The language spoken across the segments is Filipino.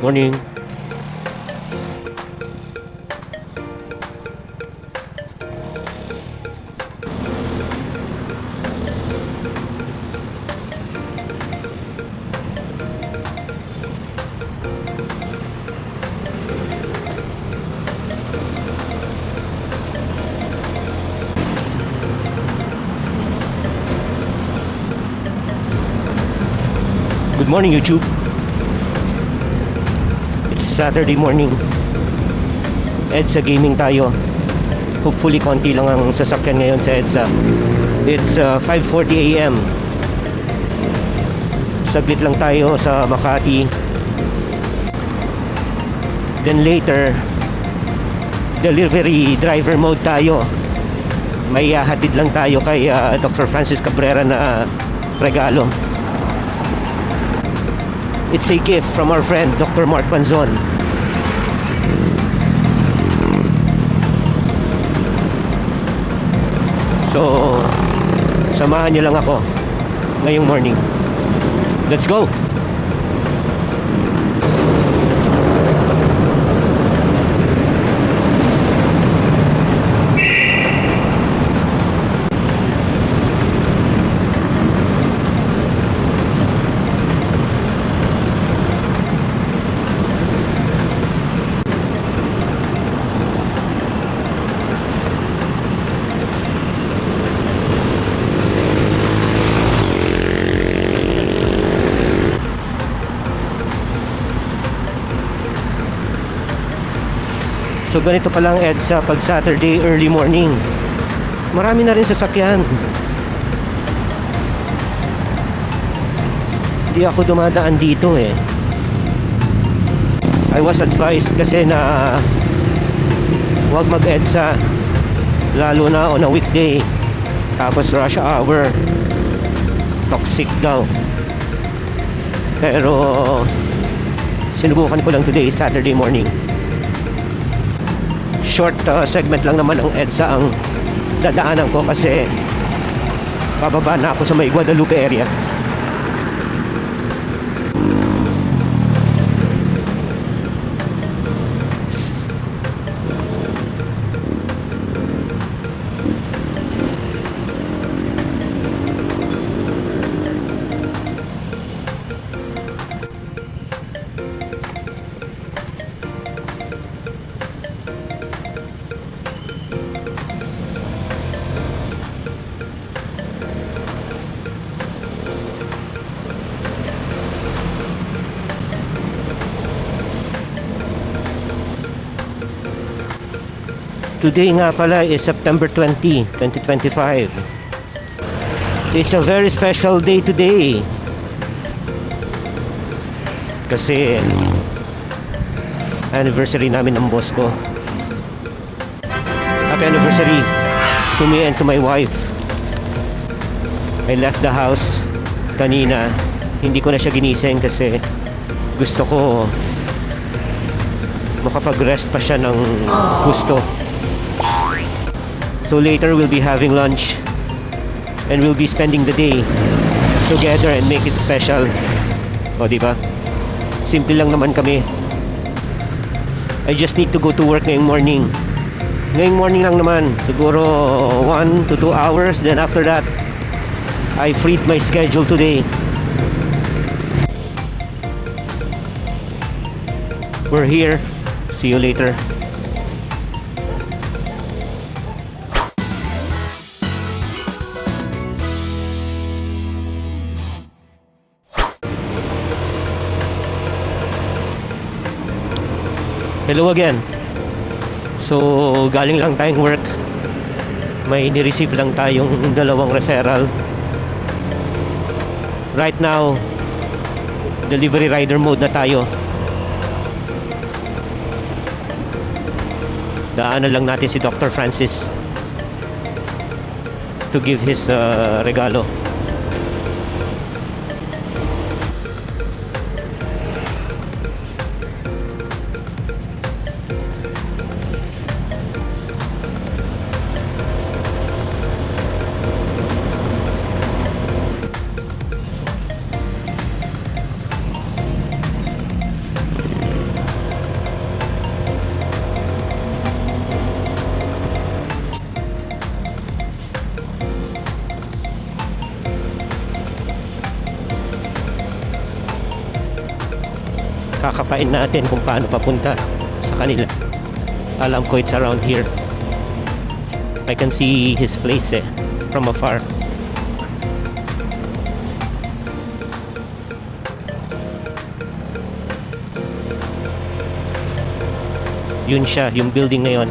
Morning. Good morning, YouTube. It's Saturday morning. EDSA gaming tayo. Hopefully konti lang ang sasakyan ngayon sa EDSA. It's 5:40 AM. Saglit lang tayo sa Makati. Then later, delivery driver mode tayo. May hatid lang tayo kay Dr. Francis Cabrera na regalo. It's a gift from our friend Dr. Mark Panzon. So, samahan niyo lang ako ngayong morning. Let's go! So ganito pa lang EDSA pag Saturday early morning. Marami na rin sasakyan. Hindi ako dumadaan dito eh. I was advised kasi na huwag mag-EDSA lalo na on a weekday. Tapos rush hour. Toxic daw. Pero sinubukan ko lang today, Saturday morning. Short segment lang naman ang EDSA ang dadaanan ko kasi bababa na ako sa may Guadalupe area. Today nga pala is September 20, 2025. It's a very special day today. Kasi anniversary namin ng boss ko. Happy anniversary to me and to my wife. I left the house kanina. Hindi ko na siya ginising kasi gusto ko makapag-rest pa siya ng gusto. So later we'll be having lunch and we'll be spending the day together and make it special. O diba? Simple lang naman kami. I just need to go to work ngayong morning. Ngayong morning lang naman. Siguro 1 to 2 hours. Then after that, I freed my schedule today. We're here. See you later. Hello again. So galing lang tayong work. May ni-receive lang tayong 2 referral. Right now delivery rider mode na tayo. Daanan lang natin si Dr. Francis to give his regalo. papain natin kung paano papunta sa kanila. Alam ko it's around here. I can see his place from afar. Yun siya, yung building na yun.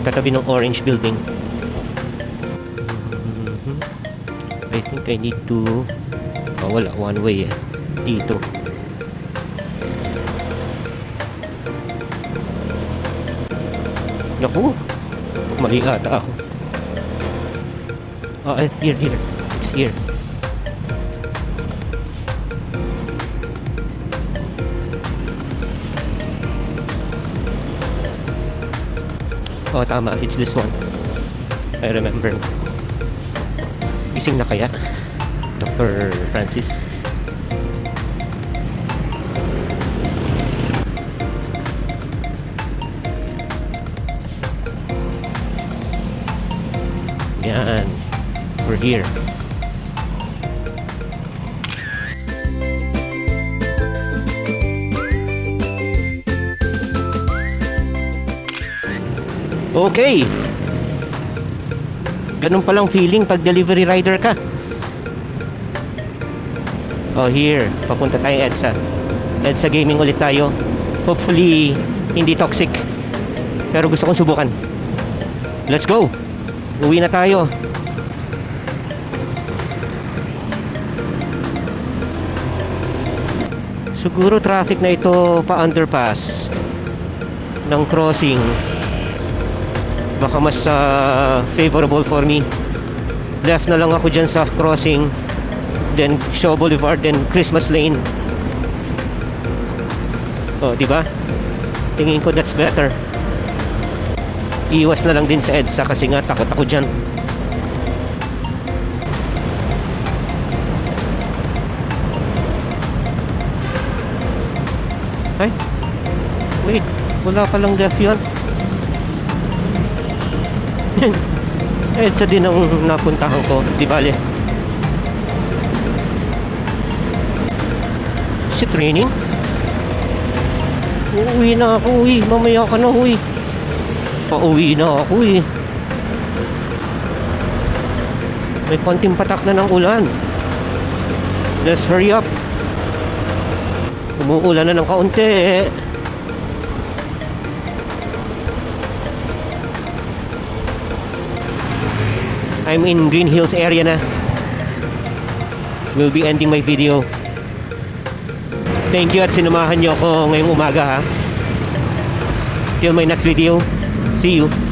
Katabi ng orange building. I think I need to... Oh, wala, one way dito. Naku, mali ata ako. Oh, here. It's here. Oh, tama. It's this one. I remember. Gising na kaya? Dr. Francis? Yan. We're here. Okay. Ganun palang feeling pag delivery rider ka. Oh, here. Papunta tayong EDSA. EDSA gaming ulit tayo. Hopefully, hindi toxic. Pero gusto kong subukan. Let's go. Uwi na tayo. Siguro traffic na ito pa underpass ng crossing. Baka mas favorable for me. Left na lang ako dyan sa crossing, then Shaw Boulevard, then Christmas Lane. Oh, di ba? Tingin ko that's better. Iwas na lang din sa EDSA kasi nga takot ako dyan. Ay, wait, wala palang left yun. EDSA din ang napuntahan ko, di bale. Si training? Uuwi na ako, uwi. Mamaya ka na, uwi. Pauwi na ako, uwi. May konting patak na ng ulan. Let's hurry up. Umuulan na ng kaunti. I'm in Green Hills area na. Will be ending my video. Thank you at sinamahan niyo ako ngayong umaga ha. Till my next video. See you.